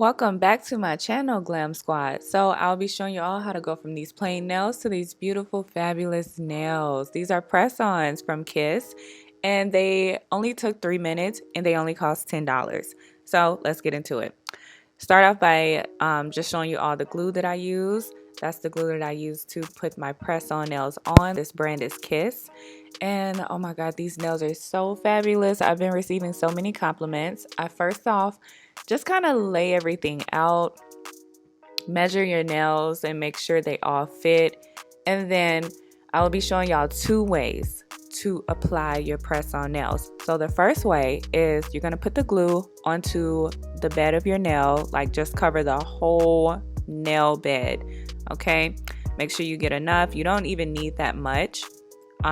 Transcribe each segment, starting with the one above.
Welcome back to my channel, Glam Squad. So I'll be showing you all how to go from these plain nails to these beautiful, fabulous nails. These are press-ons from Kiss, and they only took 3 minutes, and they only cost $10. So let's get into it. Start off by just showing you all the glue that I use. That's the glue that I use to put my press-on nails on. This brand is Kiss. And oh my god, these nails are so fabulous. I've been receiving so many compliments. I first off just kind of lay everything out, measure your nails and make sure they all fit. And then I will be showing y'all 2 ways to apply your press-on nails. So the first way is you're going to put the glue onto the bed of your nail, like just cover the whole nail bed, okay? Make sure you get enough. You don't even need that much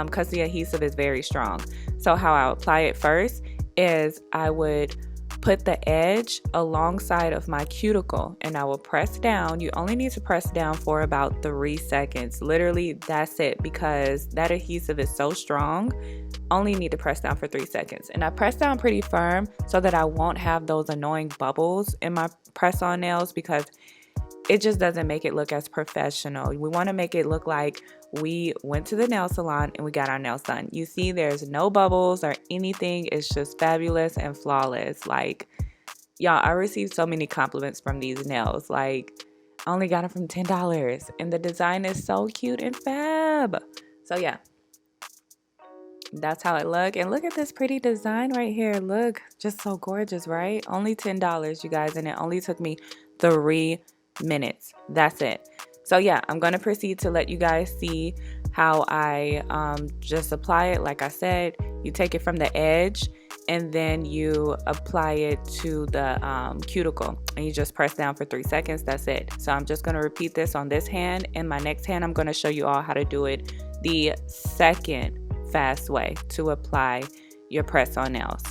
because the adhesive is very strong. So how I apply it first is I would put the edge alongside of my cuticle and I will press down. You only need to press down for about 3 seconds. Literally, that's it, because that adhesive is so strong. Only need to press down for 3 seconds. And I press down pretty firm so that I won't have those annoying bubbles in my press-on nails, because it just doesn't make it look as professional. We want to make it look like we went to the nail salon and we got our nails done. You see, there's no bubbles or anything. It's just fabulous and flawless. Like, y'all, I received so many compliments from these nails. Like, I only got them from $10 and the design is so cute and fab. So yeah, that's how it look. And look at this pretty design right here. Look, just so gorgeous, right? Only $10, you guys, and it only took me 3 minutes. That's it. So yeah, I'm going to proceed to let you guys see how I just apply it. Like I said, you take it from the edge and then you apply it to the cuticle and you just press down for 3 seconds. That's it. So I'm just going to repeat this on this hand. In my next hand, I'm going to show you all how to do it the second fast way to apply your press-on nails.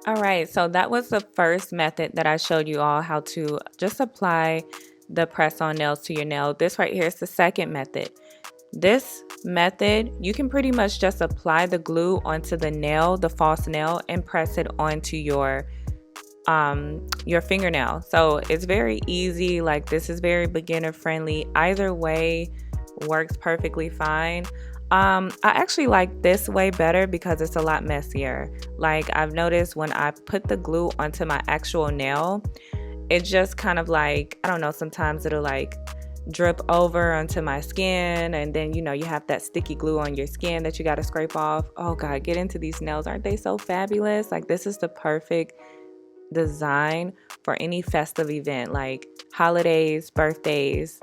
All right, so that was the first method that I showed you all, how to just apply the press-on nails to your nail. This right here is the second method. This method, you can pretty much just apply the glue onto the nail, the false nail, and press it onto your fingernail. So it's very easy. Like, this is very beginner friendly. Either way works perfectly fine. I actually like this way better because it's a lot messier. Like, I've noticed when I put the glue onto my actual nail, it just kind of like, I don't know, sometimes it'll like drip over onto my skin, and then you know you have that sticky glue on your skin that you got to scrape off. Oh god, get into these nails. Aren't they so fabulous? Like, this is the perfect design for any festive event, like holidays, birthdays.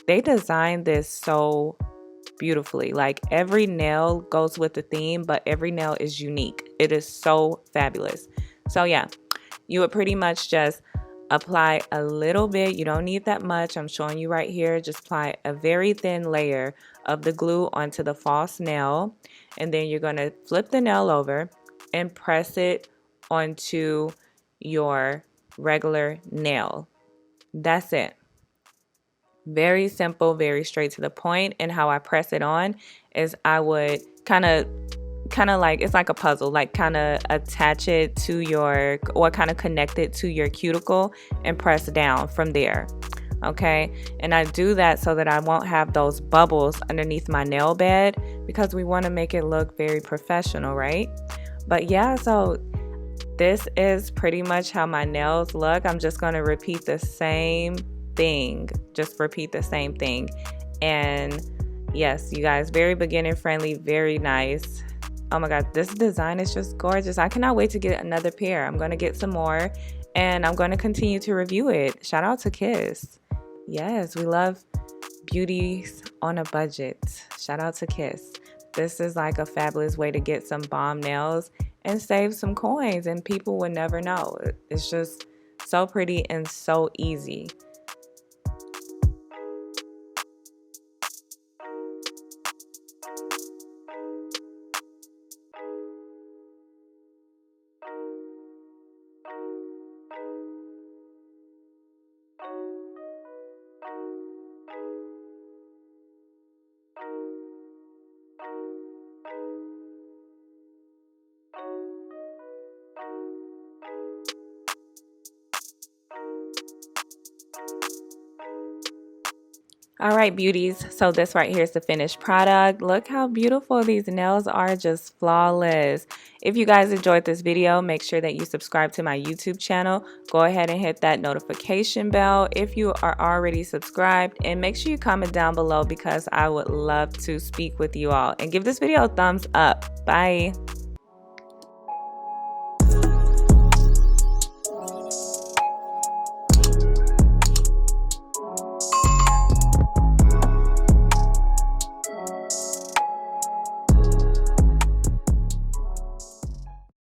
They designed this so beautifully. Like, every nail goes with the theme, but every nail is unique. It is so fabulous. So yeah, you would pretty much just apply a little bit. You don't need that much. I'm showing you right here. Just apply a very thin layer of the glue onto the false nail, and then you're going to flip the nail over and press it onto your regular nail. That's it. Very simple, very straight to the point. And how I press it on is I would kind of like, it's like a puzzle, like kind of attach it to your, or kind of connect it to your cuticle and press down from there. Okay, and I do that so that I won't have those bubbles underneath my nail bed, because we want to make it look very professional, right? But yeah, so this is pretty much how my nails look. I'm just going to repeat the same thing. Just repeat the same thing. And yes, you guys, very beginner friendly, very nice. Oh my god, this design is just gorgeous. I cannot wait to get another pair. I'm going to get some more and I'm going to continue to review it. Shout out to Kiss. Yes, we love beauties on a budget. Shout out to Kiss. This is like a fabulous way to get some bomb nails and save some coins, and people would never know. It's just so pretty and so easy. All right, beauties, so this right here is the finished product. Look how beautiful these nails are, just flawless. If you guys enjoyed this video, make sure that you subscribe to my YouTube channel. Go ahead and hit that notification bell if you are already subscribed, and make sure you comment down below because I would love to speak with you all. And give this video a thumbs up. Bye.